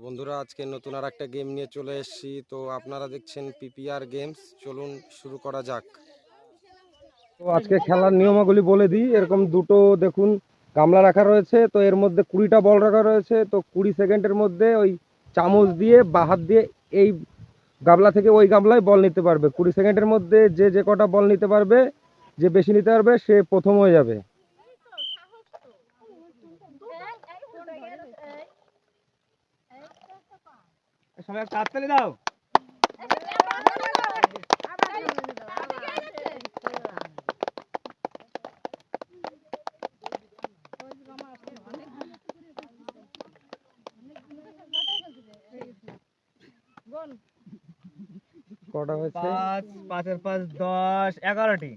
বন্ধুরা আজকে নতুন আর একটা গেম নিয়ে চলে এসেছি। তো আপনারা দেখছেন পিপিআর গেমস। চলুন শুরু করা যাক। তো আজকে খেলার নিয়মাবলী বলে দিই। এরকম দুটো দেখুন গামলা রাখা রয়েছে, তো এর মধ্যে 20টা বল রাখা রয়েছে। তো 20 সেকেন্ডের মধ্যে ওই চামচ দিয়ে বা হাত দিয়ে এই গামলা থেকে ওই গামলায় বল নিতে পারবে। 20 সেকেন্ডের মধ্যে যে যে কটা বল নিতে পারবে, যে বেশি নিতে পারবে সে প্রথম হয়ে যাবে। সবাই তাড়াতাড়ি দাও। কটা হয়েছে? 5 5 এর 5 10 11টি।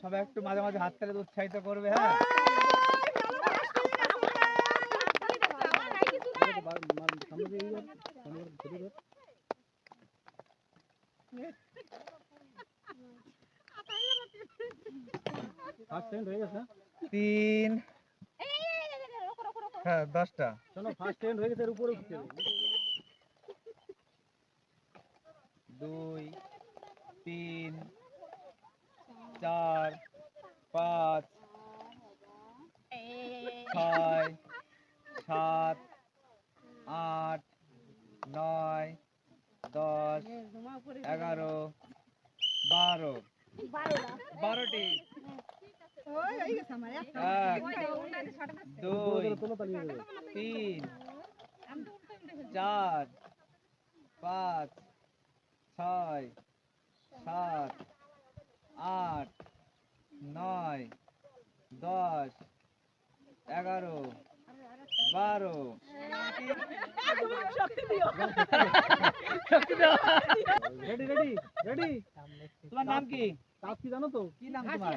সবাই একটু মাঝে মাঝে হাত তালি উৎসাহিত করবে। হ্যাঁ, তিন, হ্যাঁ 10টা। দুই, 3, 4, 5, 6, 7, 8, 9, 10, 11, 12, 12টি। 1, 2, 3, 4, 5, 6, 7, 8, 9, 10, 11, 12। Ready ready ready. তোমার নাম কি? নাম কি জানো তো? কি নাম তোমার?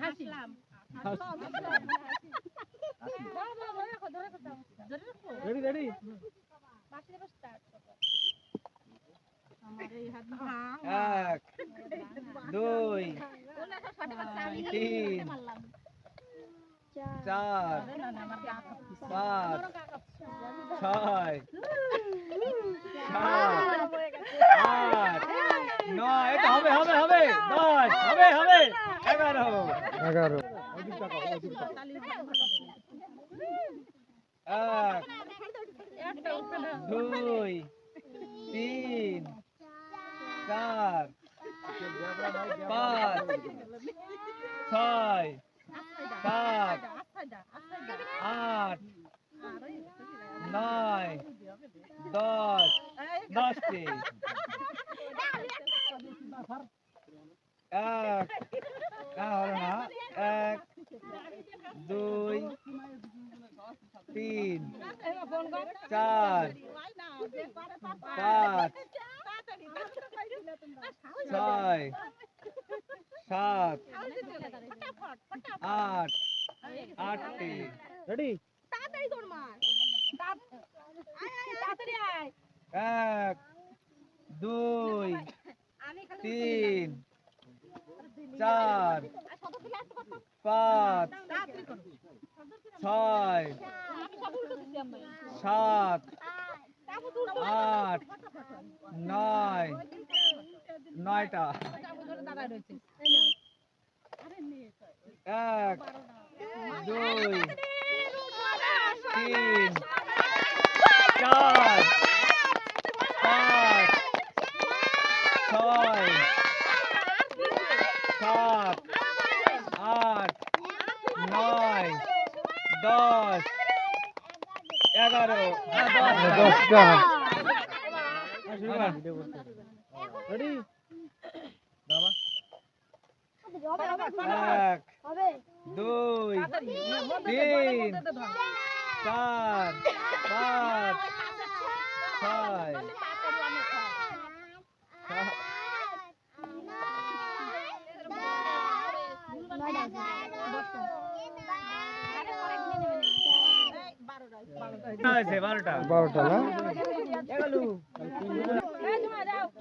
Ready ready. 1, 2, 3, 4, 5, 6, 7, 8, 9। এটা হবে হবে হবে। 10 হবে হবে। 11। 11। 1, 2, 3, 4, 5, 6, 7, 8, 9, 10। 10টি। 1, হলো না। 1, 2, 3, 4, 5, 6, 7, 8। 8টি। রেডি? 1, 2, 3, 4, 5, 6, 7, 8, 9। 9টা। 1, 2, 3, 4, 5, 6, 7, 8, 9, 10, 11। 10টা। রেডি? 1, 2, 3, 4, 5, 6, 12টা না?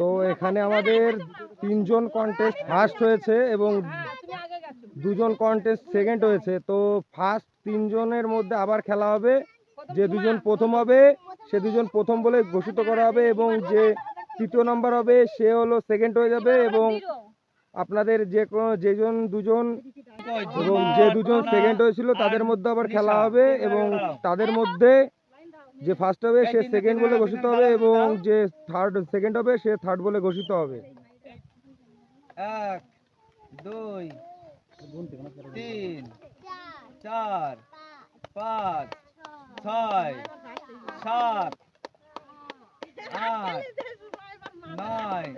তো এখানে আমাদের 3জন কন্টেস্ট ফার্স্ট হয়েছে এবং দুজন কন্টেস্ট সেকেন্ড হয়েছে, তো ফার্স্ট তিনজনের মধ্যে আবার খেলা হবে। যে দুজন প্রথম হবে সে দুজন প্রথম বলে ঘোষিত করা হবে, এবং যে তৃতীয় নাম্বার হবে সে হলো সেকেন্ড হয়ে যাবে। এবং আপনাদের যেজন দুজন এবং যে দুজন সেকেন্ড হয়েছিল তাদের মধ্যে আবার খেলা হবে, এবং তাদের মধ্যে যে ফার্স্ট হবে সে সেকেন্ড বলে ঘোষিত হবে, এবং যে সেকেন্ড হবে সে থার্ড বলে ঘোষিত হবে। 1 2 3 4 5 6 7 8 9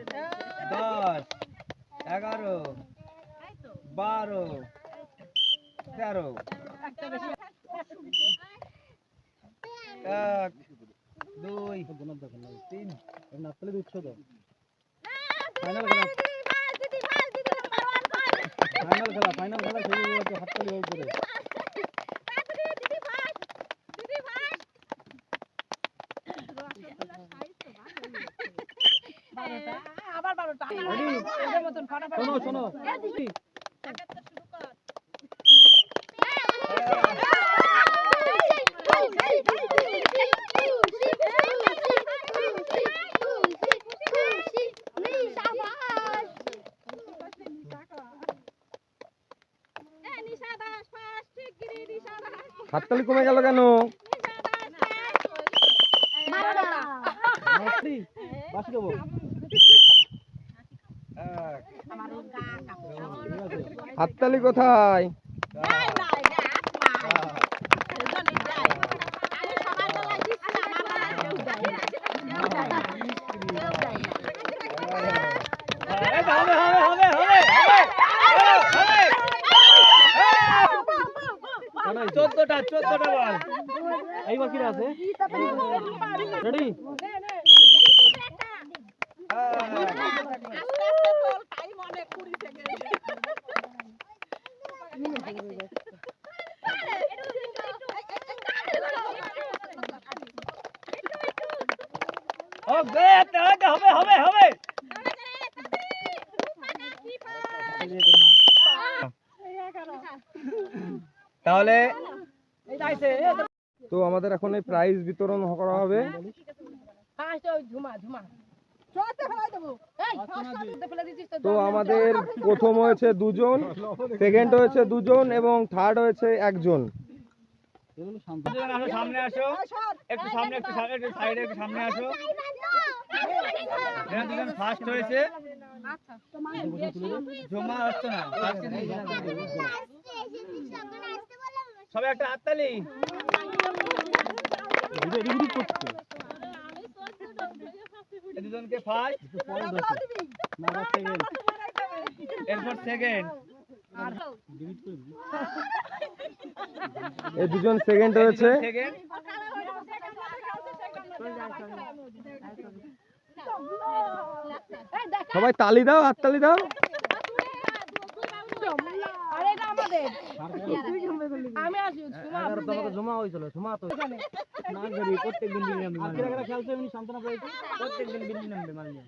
10 11 12 13 1 2 3 নাতলে দিচ্ছ তো ফাইনাল সেই হাততালি হোক করে শোনো শোনো হাততালি কমে গেল কেন? হাততালি কোথায়? চোদ্দটা বল এই বাকি আছে রেডি হবে তাহলে তো আমাদের এখন এই প্রাইজ বিতরণ করা হবে। তো আমাদের প্রথম হয়েছে দুজন, সেকেন্ড হয়েছে দুজন, এবং থার্ড হয়েছে একজন। সামনে আসো, একটু সামনে একটু সাইডে একটু সামনে আসো। দুজন ফার্স্ট হয়েছে, জমা হচ্ছে না, সবাই একটা হাততালি। দুজনকে ফার্স্ট, এরপর সেকেন্ড, এই দুজন সেকেন্ড হয়েছে। সবাই তালি দাও, হাততালি দাও। জমা হয়েছিল, জমা তো প্রত্যেকদিন খেলছে, সান্ত্বনা পেয়েছে, প্রত্যেকদিন বিল্ডিং নামবে মাল নিয়ে।